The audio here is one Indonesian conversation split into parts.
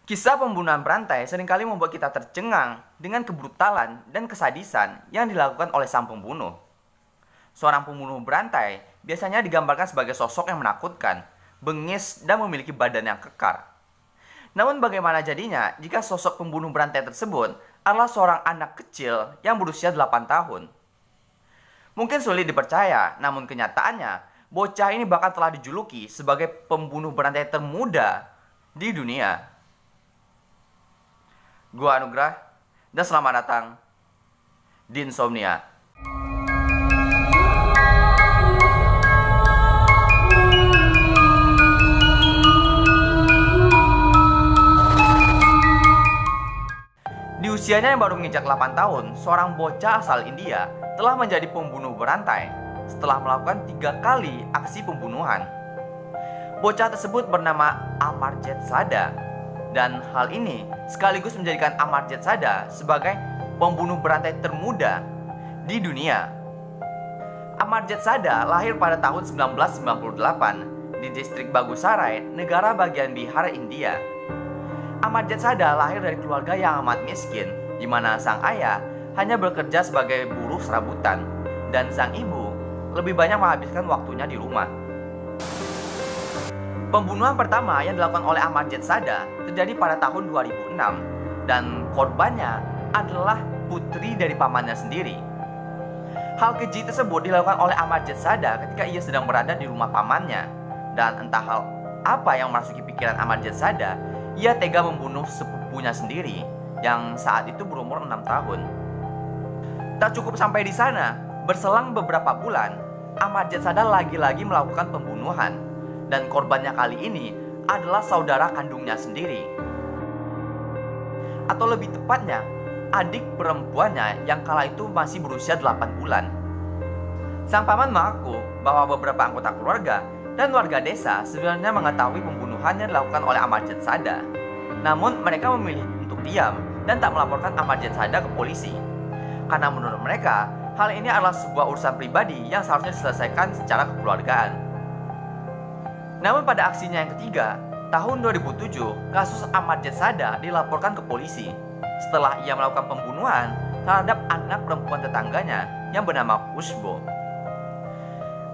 Kisah pembunuhan berantai seringkali membuat kita tercengang dengan kebrutalan dan kesadisan yang dilakukan oleh sang pembunuh. Seorang pembunuh berantai biasanya digambarkan sebagai sosok yang menakutkan, bengis, dan memiliki badan yang kekar. Namun bagaimana jadinya jika sosok pembunuh berantai tersebut adalah seorang anak kecil yang berusia 8 tahun? Mungkin sulit dipercaya, namun kenyataannya bocah ini bahkan telah dijuluki sebagai pembunuh berantai termuda di dunia. Gua Anugrah, dan selamat datang di Insomnia. Di usianya yang baru menginjak 8 tahun, seorang bocah asal India telah menjadi pembunuh berantai setelah melakukan 3 kali aksi pembunuhan. Bocah tersebut bernama Amarjit Sada, dan hal ini sekaligus menjadikan Amarjit Sada sebagai pembunuh berantai termuda di dunia. Amarjit Sada lahir pada tahun 1998 di distrik Bagusarai, negara bagian Bihar, India. Amarjit Sada lahir dari keluarga yang amat miskin, di mana sang ayah hanya bekerja sebagai buruh serabutan dan sang ibu lebih banyak menghabiskan waktunya di rumah. Pembunuhan pertama yang dilakukan oleh Amarjit Sada terjadi pada tahun 2006 dan korbannya adalah putri dari pamannya sendiri. Hal keji tersebut dilakukan oleh Amarjit Sada ketika ia sedang berada di rumah pamannya, dan entah hal apa yang memasuki pikiran Amarjit Sada, ia tega membunuh sepupunya sendiri yang saat itu berumur 6 tahun. Tak cukup sampai di sana, berselang beberapa bulan, Amarjit Sada lagi-lagi melakukan pembunuhan. Dan korbannya kali ini adalah saudara kandungnya sendiri. Atau lebih tepatnya, adik perempuannya yang kala itu masih berusia 8 bulan. Sang paman mengaku bahwa beberapa anggota keluarga dan warga desa sebenarnya mengetahui pembunuhan yang dilakukan oleh Amarjit Sada. Namun mereka memilih untuk diam dan tak melaporkan Amarjit Sada ke polisi. Karena menurut mereka, hal ini adalah sebuah urusan pribadi yang seharusnya diselesaikan secara kekeluargaan. Namun pada aksinya yang ketiga, tahun 2007, kasus Amarjit Sada dilaporkan ke polisi setelah ia melakukan pembunuhan terhadap anak perempuan tetangganya yang bernama Kushbo.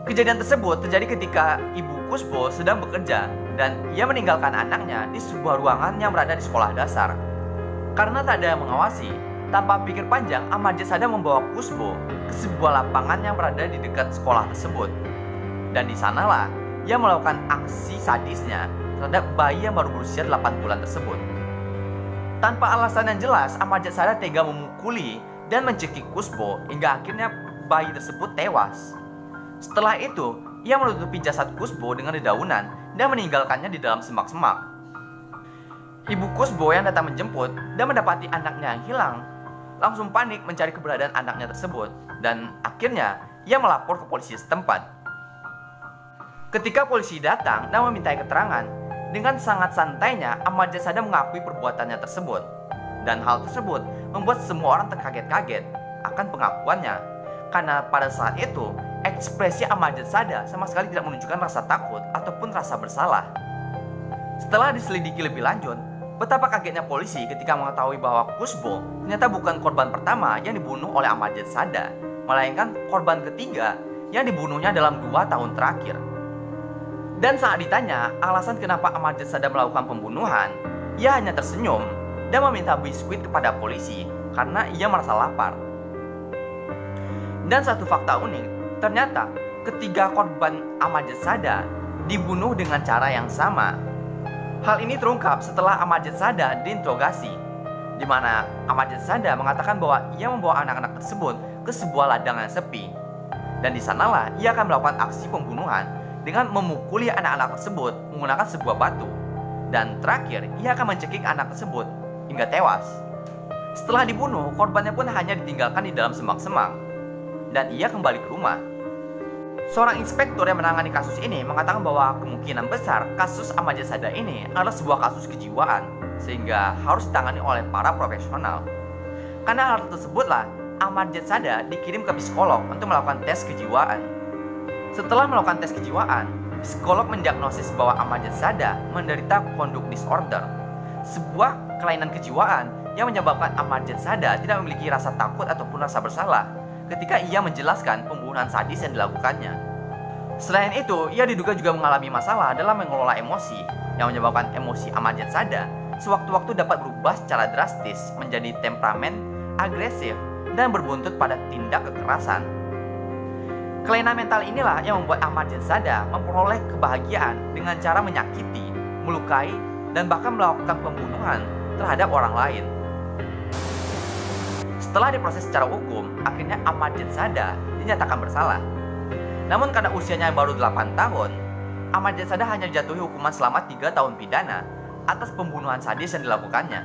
Kejadian tersebut terjadi ketika ibu Kushbo sedang bekerja dan ia meninggalkan anaknya di sebuah ruangan yang berada di sekolah dasar. Karena tak ada yang mengawasi, tanpa pikir panjang, Amarjit Sada membawa Kushbo ke sebuah lapangan yang berada di dekat sekolah tersebut. Dan di sanalah ia melakukan aksi sadisnya terhadap bayi yang baru berusia 8 bulan tersebut. Tanpa alasan yang jelas, Amarjit Sada tega memukuli dan mencekik Kushbo hingga akhirnya bayi tersebut tewas. Setelah itu, ia menutupi jasad Kushbo dengan dedaunan dan meninggalkannya di dalam semak-semak. Ibu Kushbo yang datang menjemput dan mendapati anaknya yang hilang, langsung panik mencari keberadaan anaknya tersebut, dan akhirnya ia melapor ke polisi setempat. Ketika polisi datang dan memintai keterangan, dengan sangat santainya Amarjit Sada mengakui perbuatannya tersebut. Dan hal tersebut membuat semua orang terkaget-kaget akan pengakuannya. Karena pada saat itu, ekspresi Amarjit Sada sama sekali tidak menunjukkan rasa takut ataupun rasa bersalah. Setelah diselidiki lebih lanjut, betapa kagetnya polisi ketika mengetahui bahwa Kushbo ternyata bukan korban pertama yang dibunuh oleh Amarjit Sada, melainkan korban ketiga yang dibunuhnya dalam 2 tahun terakhir. Dan saat ditanya alasan kenapa Amarjit Sada melakukan pembunuhan, ia hanya tersenyum dan meminta biskuit kepada polisi karena ia merasa lapar. Dan satu fakta unik, ternyata ketiga korban Amarjit Sada dibunuh dengan cara yang sama. Hal ini terungkap setelah Amarjit Sada diinterogasi, di mana Amarjit Sada mengatakan bahwa ia membawa anak-anak tersebut ke sebuah ladang yang sepi. Dan di sanalah ia akan melakukan aksi pembunuhan dengan memukuli anak-anak tersebut menggunakan sebuah batu. Dan terakhir, ia akan mencekik anak tersebut hingga tewas. Setelah dibunuh, korbannya pun hanya ditinggalkan di dalam semak-semak, dan ia kembali ke rumah. Seorang inspektur yang menangani kasus ini mengatakan bahwa kemungkinan besar kasus Amarjit Sada ini adalah sebuah kasus kejiwaan, sehingga harus ditangani oleh para profesional. Karena hal tersebutlah, Amarjit Sada dikirim ke psikolog untuk melakukan tes kejiwaan. Setelah melakukan tes kejiwaan, psikolog mendiagnosis bahwa Amarjit Sada menderita conduct disorder, sebuah kelainan kejiwaan yang menyebabkan Amarjad Sada tidak memiliki rasa takut ataupun rasa bersalah ketika ia menjelaskan pembunuhan sadis yang dilakukannya. Selain itu, ia diduga juga mengalami masalah dalam mengelola emosi, yang menyebabkan emosi Amarjad Sada sewaktu-waktu dapat berubah secara drastis menjadi temperamen, agresif, dan berbuntut pada tindak kekerasan. Kelainan mental inilah yang membuat Amarjad Sada memperoleh kebahagiaan dengan cara menyakiti, melukai, dan bahkan melakukan pembunuhan terhadap orang lain. Setelah diproses secara hukum, akhirnya Amarjad Sada dinyatakan bersalah. Namun karena usianya baru 8 tahun, Amarjad Sada hanya dijatuhi hukuman selama 3 tahun pidana atas pembunuhan sadis yang dilakukannya.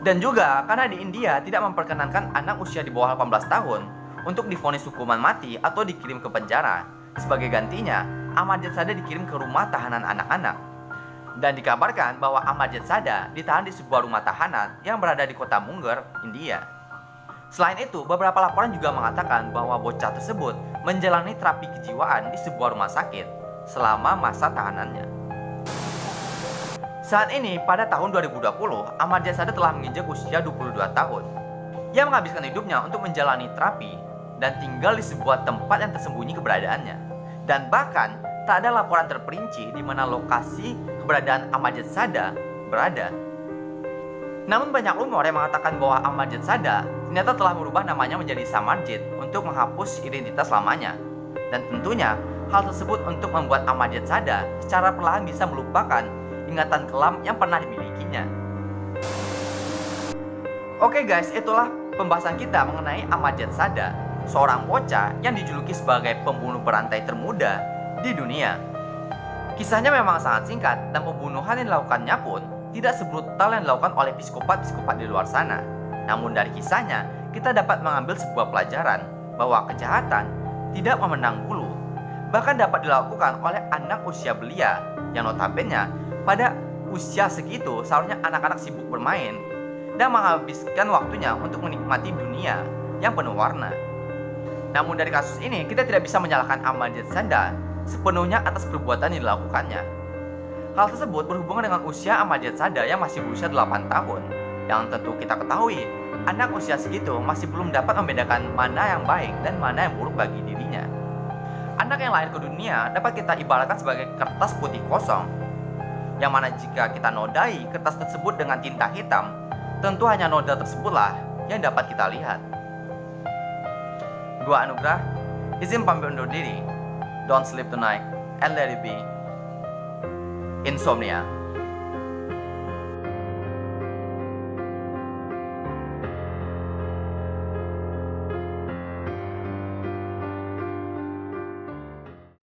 Dan juga karena di India tidak memperkenankan anak usia di bawah 18 tahun untuk divonis hukuman mati atau dikirim ke penjara. Sebagai gantinya, Amarjad Sada dikirim ke rumah tahanan anak-anak. Dan dikabarkan bahwa Amarjad Sada ditahan di sebuah rumah tahanan yang berada di kota Munger, India. Selain itu, beberapa laporan juga mengatakan bahwa bocah tersebut menjalani terapi kejiwaan di sebuah rumah sakit selama masa tahanannya. Saat ini, pada tahun 2020, Amarjad Sada telah menginjak usia 22 tahun. Ia menghabiskan hidupnya untuk menjalani terapi dan tinggal di sebuah tempat yang tersembunyi keberadaannya. Dan bahkan, tak ada laporan terperinci di mana lokasi keberadaan Amarjad Sada berada. Namun banyak rumor yang mengatakan bahwa Amarjad Sada ternyata telah merubah namanya menjadi Samarjid untuk menghapus identitas lamanya. Dan tentunya, hal tersebut untuk membuat Amarjad Sada secara perlahan bisa melupakan ingatan kelam yang pernah dimilikinya. Oke guys, itulah pembahasan kita mengenai Amarjad Sada, seorang bocah yang dijuluki sebagai pembunuh berantai termuda di dunia. Kisahnya memang sangat singkat dan pembunuhan yang dilakukannya pun tidak sebrutal yang dilakukan oleh psikopat-psikopat di luar sana. Namun dari kisahnya, kita dapat mengambil sebuah pelajaran bahwa kejahatan tidak memandang bulu, bahkan dapat dilakukan oleh anak usia belia yang notabene pada usia segitu seharusnya anak-anak sibuk bermain dan menghabiskan waktunya untuk menikmati dunia yang penuh warna. Namun dari kasus ini, kita tidak bisa menyalahkan Amarjad Sada sepenuhnya atas perbuatan yang dilakukannya. Hal tersebut berhubungan dengan usia Amarjad Sada yang masih berusia 8 tahun. Yang tentu kita ketahui, anak usia segitu masih belum dapat membedakan mana yang baik dan mana yang buruk bagi dirinya. Anak yang lahir ke dunia dapat kita ibaratkan sebagai kertas putih kosong, yang mana jika kita nodai kertas tersebut dengan tinta hitam, tentu hanya noda tersebutlah yang dapat kita lihat. Gua Anugrah, izin pamit undur diri. Don't sleep tonight and let it be insomnia.